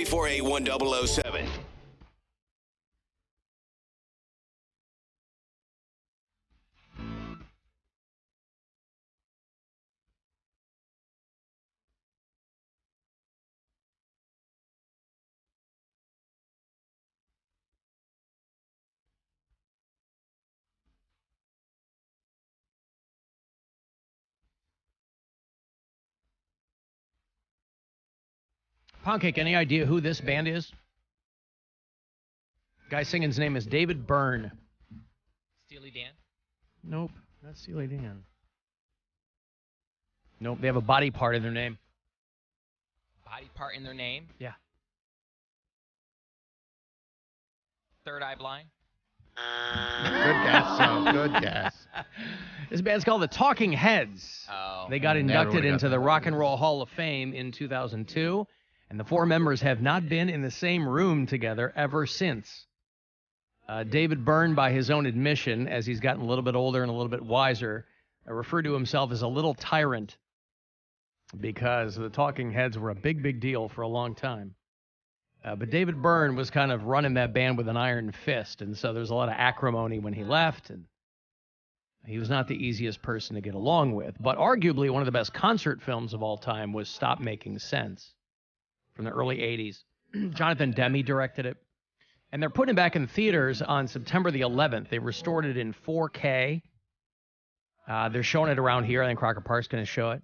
833-481-007. Poundcake, any idea who this band is? Guy singing's name is David Byrne. Steely Dan? Nope, not Steely Dan. Nope, they have a body part in their name. Body part in their name? Yeah. Third Eye Blind? Good guess, son. Good guess. This band's called the Talking Heads. Oh. They got Never inducted would've got into the that. Rock and Roll Hall of Fame in 2002, and the four members have not been in the same room together ever since. David Byrne, by his own admission, as he's gotten a little bit older and a little bit wiser, referred to himself as a little tyrant because the Talking Heads were a big, big deal for a long time. But David Byrne was kind of running that band with an iron fist, and so there's a lot of acrimony when he left, and he was not the easiest person to get along with. But arguably one of the best concert films of all time was Stop Making Sense from the early 80s. Jonathan Demme directed it. And they're putting it back in theaters on September the 11th. They restored it in 4K. They're showing it around here. I think Crocker Park's going to show it.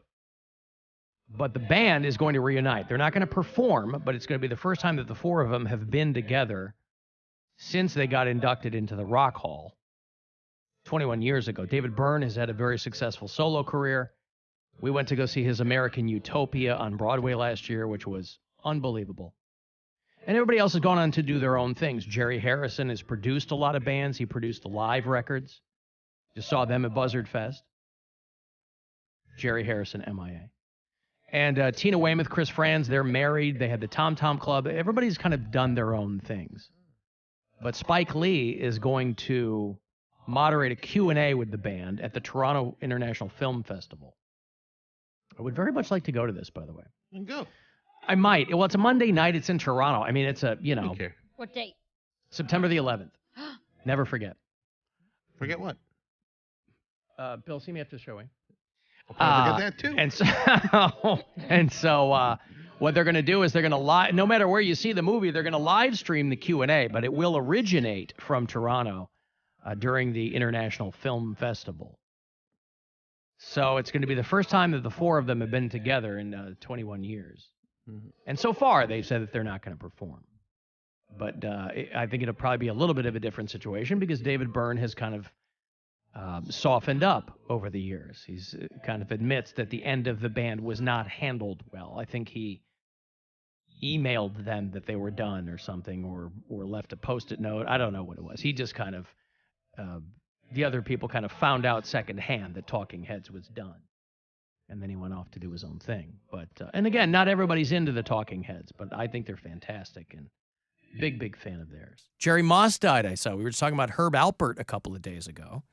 But the band is going to reunite. They're not going to perform, but it's going to be the first time that the four of them have been together since they got inducted into the Rock Hall 21 years ago. David Byrne has had a very successful solo career. We went to go see his American Utopia on Broadway last year, which was unbelievable. And everybody else has gone on to do their own things. Jerry Harrison has produced a lot of bands. He produced the live records. Just saw them at Buzzard Fest. Jerry Harrison, MIA. And Tina Weymouth, Chris Franz, they're married. They had the Tom Tom Club. Everybody's kind of done their own things. But Spike Lee is going to moderate a Q&A with the band at the Toronto International Film Festival. I would very much like to go to this, by the way. And go. I might. Well, it's a Monday night. It's in Toronto. I mean, it's a, I don't care. What date? September the 11th. Never forget. Forget what? Bill, see me after the showing. I'll forget that too. And so what they're going to do is they're going to live, no matter where you see the movie, they're going to live stream the Q&A, but it will originate from Toronto during the International Film Festival. So it's going to be the first time that the four of them have been together in 21 years. Mm-hmm. And so far, they've said that they're not going to perform. But I think it'll probably be a little bit of a different situation because David Byrne has kind of softened up over the years. He's kind of admits that the end of the band was not handled well. I think he emailed them that they were done or something, or left a Post-it note. I don't know what it was. He just kind of, the other people kind of found out secondhand that Talking Heads was done. And then he went off to do his own thing. But and again, not everybody's into the Talking Heads, but I think they're fantastic and big, big fan of theirs. Jerry Moss died, I saw. We were just talking about Herb Alpert a couple of days ago.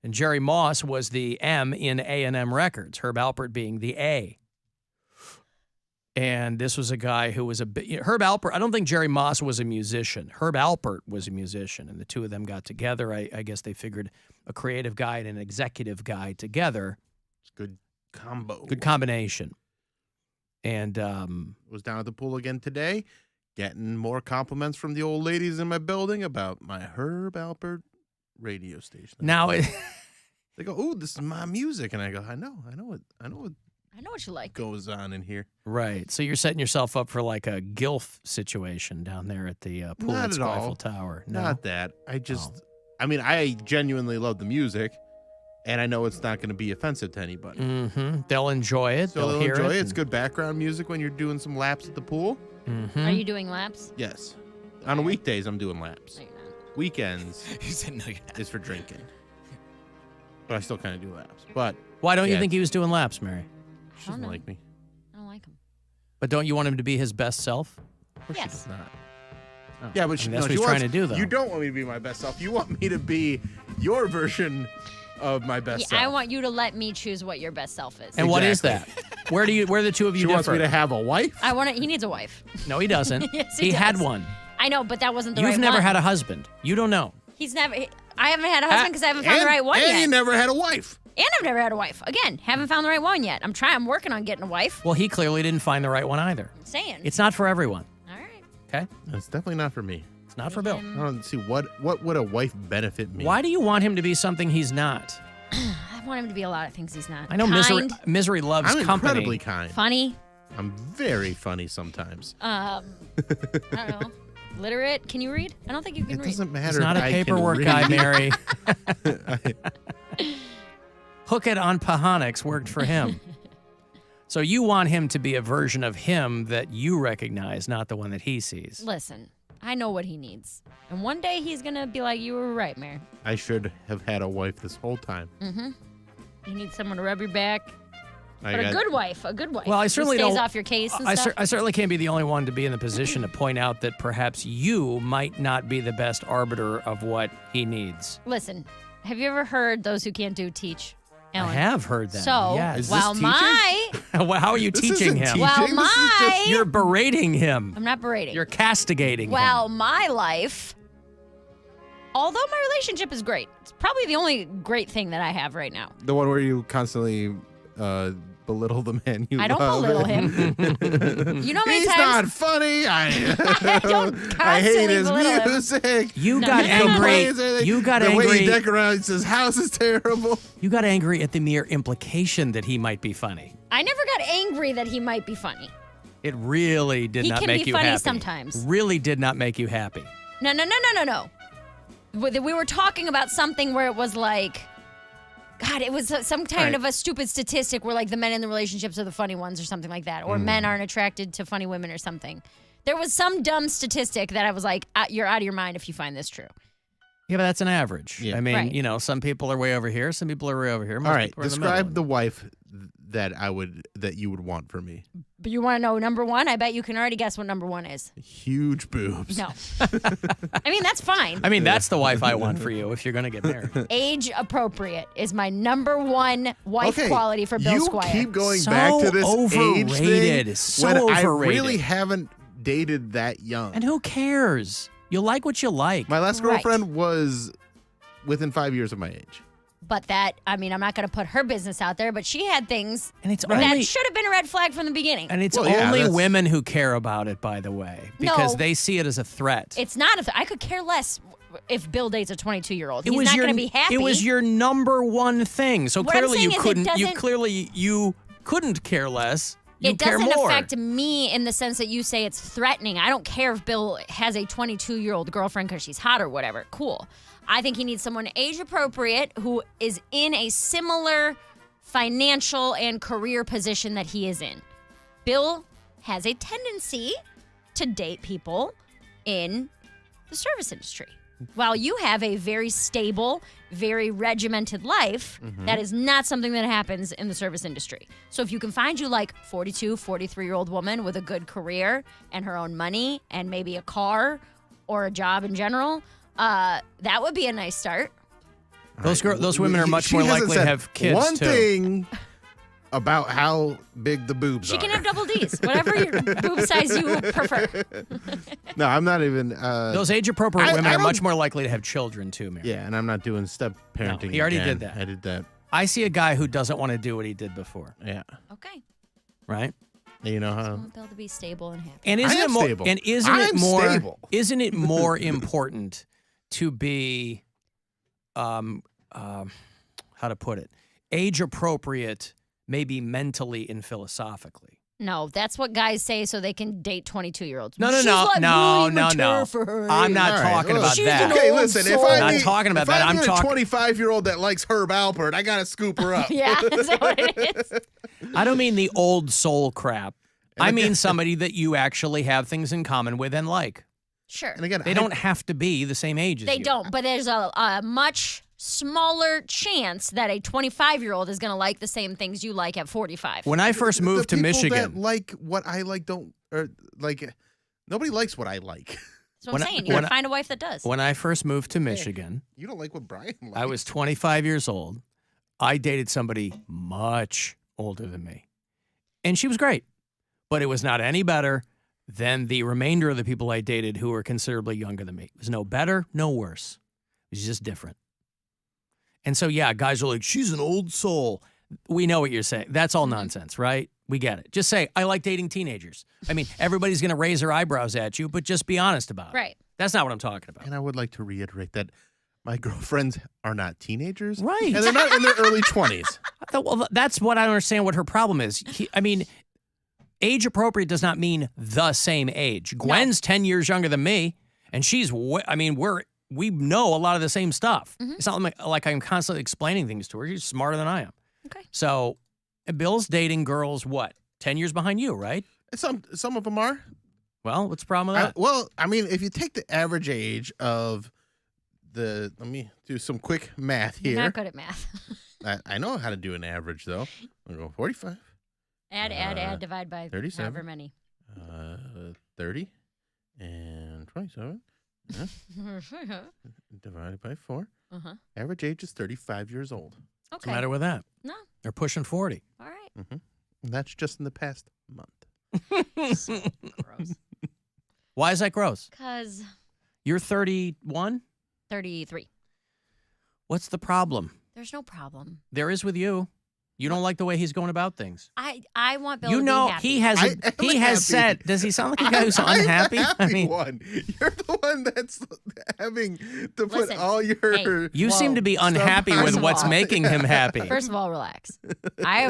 And Jerry Moss was the M in A&M Records, Herb Alpert being the A. And this was a guy who was Herb Alpert, I don't think Jerry Moss was a musician. Herb Alpert was a musician, and the two of them got together. I guess they figured a creative guy and an executive guy together. It's a good combo. Good combination. And was down at the pool again today, getting more compliments from the old ladies in my building about my Herb Alpert radio station. Now they go, "Ooh, this is my music," and I go, "I know what you like." Goes on in here, right? So you're setting yourself up for like a GILF situation down there at the pool Not at at all. Skyfall Tower. No? Not that. I mean, I genuinely love the music, and I know it's not going to be offensive to anybody. Mm-hmm. They'll enjoy it. So they'll hear enjoy it. it. It's good background music when you're doing some laps at the pool. Mm-hmm. Are you doing laps? Yes. On weekdays, I'm doing laps. No, you're not. Weekends He said, no, you're not. is for drinking. But I still kind of do laps. But Why don't you Yeah. think he was doing laps, Mary? she I don't doesn't know. like me. I don't like him. But don't you want him to be his best self? Of course Yes. she does not. Oh. Yeah, but I she, mean, that's no, what he's she trying wants- to do, though. You don't want me to be my best self. You want me to be your version of my best Yeah, self. I want you to let me choose what your best self is. And what is that? Exactly. Where are the two of you She wants differ? me to have a wife? He needs a wife. No, he doesn't. Yes, he does. had one. I know, but that wasn't the You've right never one. had a husband. You don't know. I haven't had a husband because I haven't found the right one and yet. you never had a wife. And I've never had a wife. Again, haven't found the right one yet. I'm working on getting a wife. Well, he clearly didn't find the right one either. I'm saying. It's not for everyone. All right. Okay? It's definitely not for me. It's not for Bill. I don't see what would a wife benefit me. Why do you want him to be something he's not? I want him to be a lot of things he's not. I know Kind, misery loves I'm company. incredibly kind. funny. I'm very funny sometimes. I don't know. Literate. Can you read? I don't think you can It read. doesn't matter. He's not a if I can paperwork read. guy, Mary. Hook it on Pahonix worked for him. So you want him to be a version of him that you recognize, not the one that he sees. Listen, I know what he needs. And one day he's going to be like, you were right, Mary. I should have had a wife this whole time. Mm-hmm. You need someone to rub your back. I But got- a good wife. Well, I certainly who stays don't. off your case and I stuff. I certainly can't be the only one to be in the position to point out that perhaps you might not be the best arbiter of what he needs. Listen, have you ever heard those who can't do teach? Alan? I have heard that. So, yes. Is while this my... Well, how are you This teaching isn't him? teaching. Well, This is my... You're berating him. I'm not berating. You're castigating him. Well, my life, although my relationship is great, it's probably the only great thing that I have right now. The one where you constantly belittle the man you I don't love. belittle him. You know how many He's times... not funny. I don't I hate constantly his belittle him. music. You No, got no, no, no. angry. You got the way angry. he decorates his house is terrible. You got angry at the mere implication that he might be funny. I never got angry that he might be funny. It really did He not can make be you funny happy. sometimes. Really did not make you happy. No. We were talking about something where it was like, God, it was some kind Right. of a stupid statistic where like the men in the relationships are the funny ones or something like that, or men aren't attracted to funny women or something. There was some dumb statistic that I was like, you're out of your mind if you find this true. Yeah, but that's an average. Yeah. I mean, Right. Some people are way over here, some people are way over here. Most All right, people are in the describe middle. the wife that you would want for me. But you want to know number one? I bet you can already guess what number one is. Huge boobs. No. I mean, that's fine. I mean, that's the wife I want for you if you're going to get married. Age appropriate is my number one wife quality for Bill you Squire. keep going So back to this age overrated. thing So when overrated. I really haven't dated that young. And who cares? You like what you like. My last Right. girlfriend was within 5 years of my age. But I'm not going to put her business out there, but she had things And it's that only should have been a red flag from the beginning. and it's Well, yeah, only that's- women who care about it, by the way, because No. they see it as a threat. It's not. I could care less if Bill dates a 22-year-old. It He's was not your going to be happy. It was your number one thing. So What I'm clearly saying you is it couldn't. You doesn't- clearly you couldn't care less. You It care doesn't more. affect me in the sense that you say it's threatening. I don't care if Bill has a 22-year-old girlfriend because she's hot or whatever. Cool. I think he needs someone age appropriate who is in a similar financial and career position that he is in. Bill has a tendency to date people in the service industry. While you have a very stable, very regimented life, that is not something that happens in the service industry. So if you can find you like 42, 43-year-old woman with a good career and her own money and maybe a car or a job in general, that would be a nice start. Those women are much She more hasn't likely to said have kids one too. thing about how big the boobs She are. can have double Ds, whatever your boob size you prefer. No, I'm not even. Those age-appropriate I women are don't- much more likely to have children too, Mary. Yeah, and I'm not doing step parenting. he already again. did that. I did that. I see a guy who doesn't want to do what he did before, Yeah. Okay. right? You know I how. want Bill to be stable and happy. And I isn't am it more? stable. And isn't it I'm more? stable. Isn't it more important to be, how to put it, age appropriate, maybe mentally and philosophically? No, that's what guys say so they can date 22-year-olds. No, no, She's no, like no, really no, mature no. for her I'm age. not All right, talking look. about She's that. an Okay, old listen. soul. If I'm I not meet, talking about if that. I I'm meet talking- a 25-year-old that likes Herb Alpert, I gotta scoop her up. Yeah, is that what it is? I don't mean the old soul crap. I mean somebody that you actually have things in common with and like. Sure. And again, They don't have to be the same age as They you. don't, but there's a much smaller chance that a 25-year-old is going to like the same things you like at 45. When I first moved to the people Michigan, that like what I like don't, or like, nobody likes what I like. That's what when I'm I- saying. You when got to find a wife that does. when I first moved to Michigan, You don't like what Brian likes. I was 25 years old. I dated somebody much older than me. And she was great. But it was not any better than the remainder of the people I dated who were considerably younger than me. It was no better, no worse. It was just different. And so, yeah, guys are like, she's an old soul. We know what you're saying. That's all nonsense, right? We get it. Just say, I like dating teenagers. I mean, everybody's going to raise their eyebrows at you, but just be honest about it. Right. That's not what I'm talking about. And I would like to reiterate that my girlfriends are not teenagers. Right. And they're not in their early 20s. Well, that's what I don't understand what her problem is. Age appropriate does not mean the same age. Gwen's 10 years younger than me, and she's, we know a lot of the same stuff. It's not like I'm constantly explaining things to her. She's smarter than I am. Okay. So Bill's dating girls, 10 years behind you, right? Some of them are. Well, what's the problem with that? If you take the average age of let me do some quick math here. You're not good at math. I know how to do an average, though. I'm going to go 45. Add, divide by 37. however many. 30 and 27. Divided by 4. Uh-huh. Average age is 35 years old. What's the matter with that? No. They're pushing 40. All right. Mm-hmm. And that's just in the past month. So gross. Why is that gross? Because You're 31? 33. What's the problem? There's no problem. There is with you. You don't like the way he's going about things. I want Bill You to know, be happy. he has happy. said, does he sound like a guy who's I'm unhappy? the happy one. You're the one that's having to put Listen, all your... hey, You seem to be Stuff unhappy on with the what's wall. making him happy. First of all, relax. I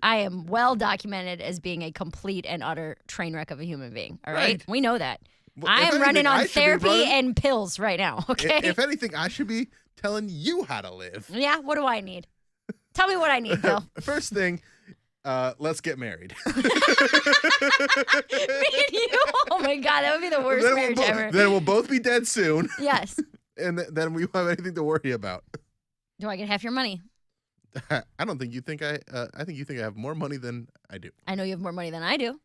am well documented as being a complete and utter train wreck of a human being. All right? Right. We know that. Well, I if am running anything, I on should be therapy running- and pills right now, okay? If anything, I should be telling you how to live. Yeah, what do I need? Tell me what I need, Bill. First thing, let's get married. Me and you? Oh my God, that would be the worst marriage ever. Then we'll both be dead soon, Yes. and then we won't have anything to worry about. Do I get half your money? I don't think you think I think you think I have more money than I do. I know you have more money than I do.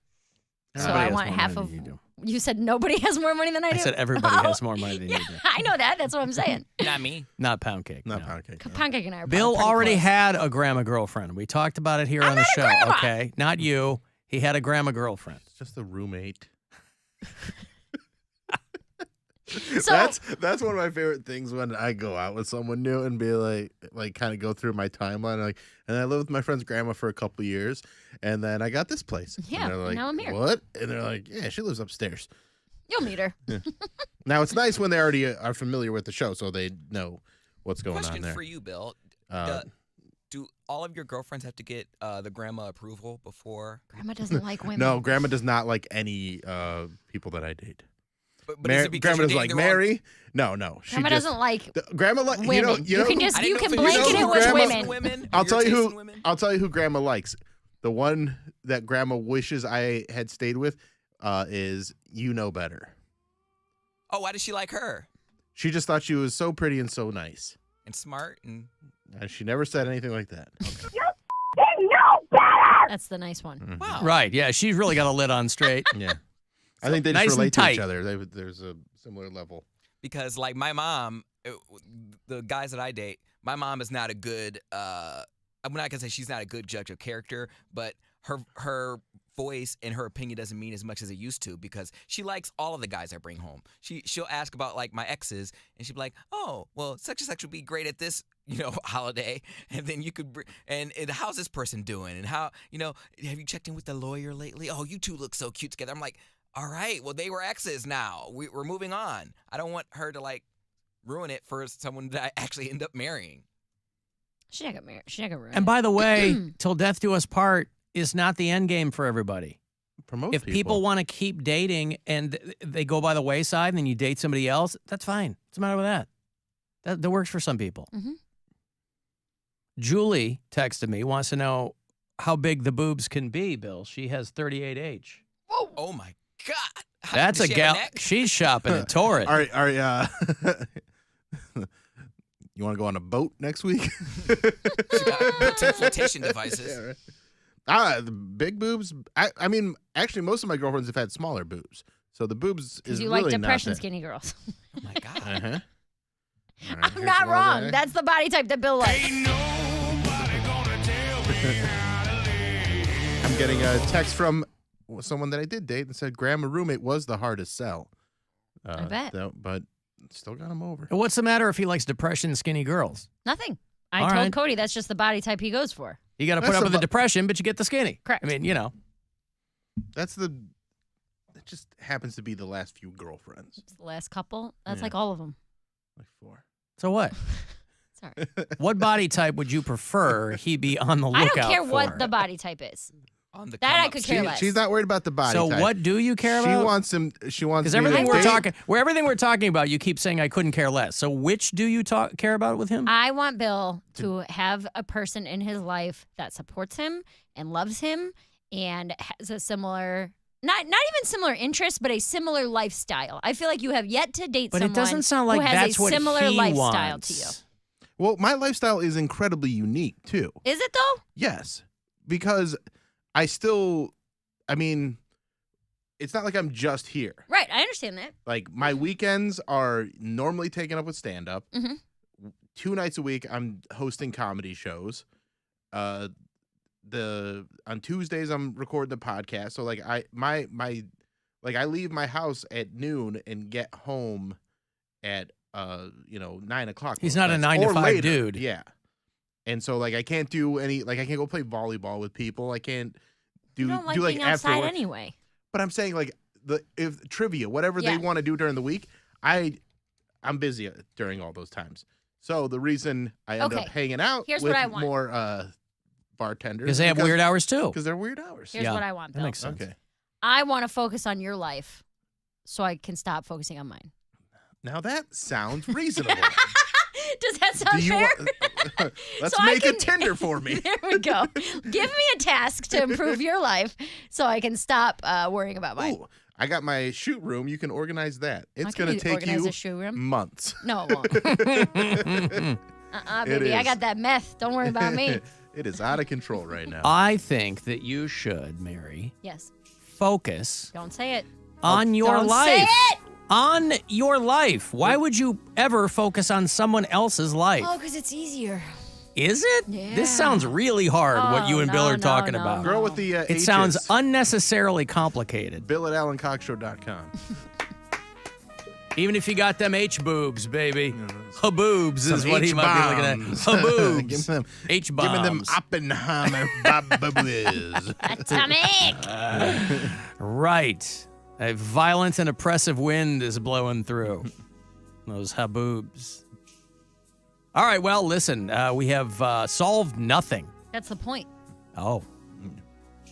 So Everybody I has want more half money of. than you do. You said nobody has more money than I do? I said everybody has more money than Yeah, you do. I know that. That's what I'm saying. Not me. Not Poundcake. Not no. Poundcake. no. Pancake and I are Bill pretty already close. had a grandma girlfriend. We talked about it here on the not a show. grandma. Okay, not you. He had a grandma girlfriend. It's just a roommate. So- that's one of my favorite things when I go out with someone new and be like kind of go through my timeline. And I lived with my friend's grandma for a couple of years, and then I got this place. Yeah, and they're like, now I'm here. What? And they're like, yeah, she lives upstairs. You'll meet her. Now it's nice when they already are familiar with the show, so they know what's going on Question there. for you, Bill. Uh, Do all of your girlfriends have to get the grandma approval before? Grandma doesn't like women. No, grandma does not like any people that I date. But is it because Grandma you're does like dating the wrong- Mary. No. She Grandma just, doesn't like grandma like women. You know can who- just I didn't know if it- blanket you know it who with grandma- women. I'll tell you who. Women? I'll tell you who grandma likes. The one that grandma wishes I had stayed with is you know better. Oh, why does she like her? She just thought she was so pretty and so nice. And smart and And she never said anything like that. That's the nice one. wow. Right, yeah, she's really got a lid on straight. Yeah. I think they nice just and relate to tight. each other. There's a similar level. Because like my mom, the guys that I date, my mom is not a good. I'm not gonna say she's not a good judge of character, but her voice and her opinion doesn't mean as much as it used to because she likes all of the guys I bring home. She'll ask about like my exes and she'll be like, oh, well, such and such would be great at this, holiday, and then you could and how's this person doing and how have you checked in with the lawyer lately? Oh, you two look so cute together. I'm like, all right, well they were exes now. We're moving on. I don't want her to like ruin it for someone that I actually end up marrying. She not got married. She not got ruined. And by the way, till death do us part is not the end game for everybody. Promote If people want to keep dating and they go by the wayside and then you date somebody else, that's fine. What's the matter with that? That works for some people. Mhm. Julie texted me, wants to know how big the boobs can be, Bill. She has 38H. Whoa! Oh my God! That's Does a she have gal. neck? She's shopping at Torrid. All right. You want to go on a boat next week? She got built-in flotation devices. Yeah, right. The big boobs. I mean, actually, most of my girlfriends have had smaller boobs, so the boobs Because is you really like depression not skinny girls. Oh my God! Uh-huh. I'm not wrong. That's the body type that Bill likes. I'm getting a text from someone that I did date and said, "Grandma roommate was the hardest sell." I bet. But still got him over. What's the matter if he likes depression skinny girls? Nothing. I All told right. Cody that's just the body type he goes for. You got to put up with the depression, but you get the skinny. Correct. I mean, you know. That just happens to be the last few girlfriends. It's the last couple. That's Yeah. like all of them. Like 4. So what? Sorry. What body type would you prefer he be on the lookout I don't care for? what the body type is. On the That I come-up could scale. care less. She's not worried about the body So type. what do you care about? She wants him. She wants Because me everything to we're date. everything we're talking about, you keep saying I couldn't care less. So which do you care about with him? I want Bill to have a person in his life that supports him and loves him and has a similar, not even similar interests, but a similar lifestyle. I feel like you have yet to date but someone it doesn't sound like who has that's a what similar he lifestyle wants. to you. Well, my lifestyle is incredibly unique too. Is it though? Yes, because I mean, it's not like I'm just here. Right, I understand that. Like my weekends are normally taken up with stand-up. Mhm. 2 nights a week, I'm hosting comedy shows. On Tuesdays, I'm recording the podcast. So like I leave my house at noon and get home at 9 o'clock. He's most not a nights, 9 to or 5 later. dude. Yeah, and so like I can't do any, like I can't go play volleyball with people. I can't You don't like do being after outside work. anyway. But I'm saying like if trivia, whatever Yeah. they want to do during the week, I'm busy during all those times. So the reason I end Okay. up hanging out Here's with what I want. more bartenders Because they have weird hours too. because they're weird hours. Here's Yeah, what I want, that Bill. makes sense. Okay. I want to focus on your life so I can stop focusing on mine. Now that sounds reasonable. Does that sound fair? Let's So I make can- a Tinder for me. There we go. Give me a task to improve your life so I can stop worrying about mine. Ooh, I got my shoot room. You can organize that. It's How can going you to take organize you a shoe room? months. No, it won't. Baby, I is. got that meth. Don't worry about me. It is out of control right now. I think that you should, Mary, Yes. focus Don't say it. on your Don't life. say it! On your life. Why would you ever focus on someone else's life? Oh, because it's easier. Is it? Yeah. This sounds really hard, what you and Bill are talking about. Girl with the It H's. sounds unnecessarily complicated. Bill at AlanCoxShow.com. Even if you got them H-boobs, baby. Haboobs is Some what he might be looking at. H-bombs. Haboobs. Give them, H-bombs. give me them Oppenheimer bubbles. Atomic. Right. A violent and oppressive wind is blowing through those haboobs. All right, well, listen, we have solved nothing. That's the point. Oh,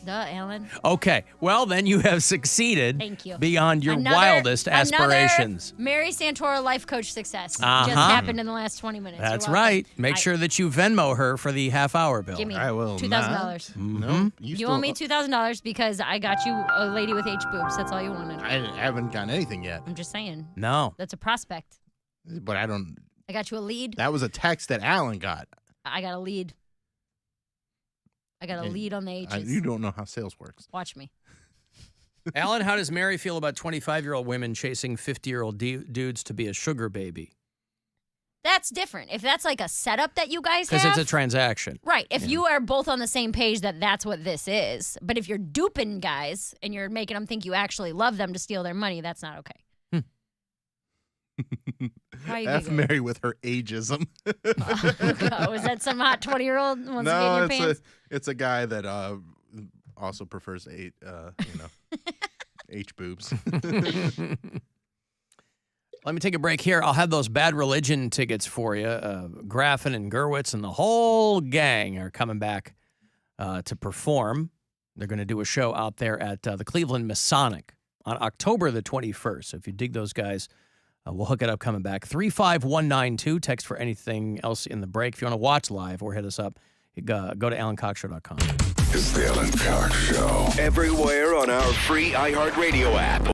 Duh, Alan. okay. Well, then you have succeeded Thank you. beyond your wildest aspirations. Another Mary Santora life coach success Uh-huh. just happened in the last 20 minutes. That's You're welcome. right. Make sure that you Venmo her for the half-hour bill. Give me I will $2,000. No, You owe me $2,000 because I got you a lady with H boobs. That's all you wanted. I haven't gotten anything yet, I'm just saying. No. That's a prospect. but I don't. I got you a lead. That was a text that Alan got. I got a lead. I got a And lead on the H's. You don't know how sales works. Watch me. Alan, how does Mary feel about 25-year-old women chasing 50-year-old dudes to be a sugar baby? That's different. If that's like a setup that you guys have. Because it's a transaction. Right. If you are both on the same page that that's what this is. But if you're duping guys and you're making them think you actually love them to steal their money, that's not okay. Why are you F giggling? Mary with her ageism. Oh, is that some hot 20-year-old wants to get in No, your pants? it's a guy that also prefers H boobs. Let me take a break here. I'll have those Bad Religion tickets for you. Graffin and Gerwitz and the whole gang are coming back to perform. They're going to do a show out there at the Cleveland Masonic on October the 21st. So if you dig those guys, we'll hook it up coming back. 35192. Text for anything else in the break. If you want to watch live or hit us up, go to AlanCoxShow.com. It's the Alan Cox Show. Everywhere on our free iHeartRadio app.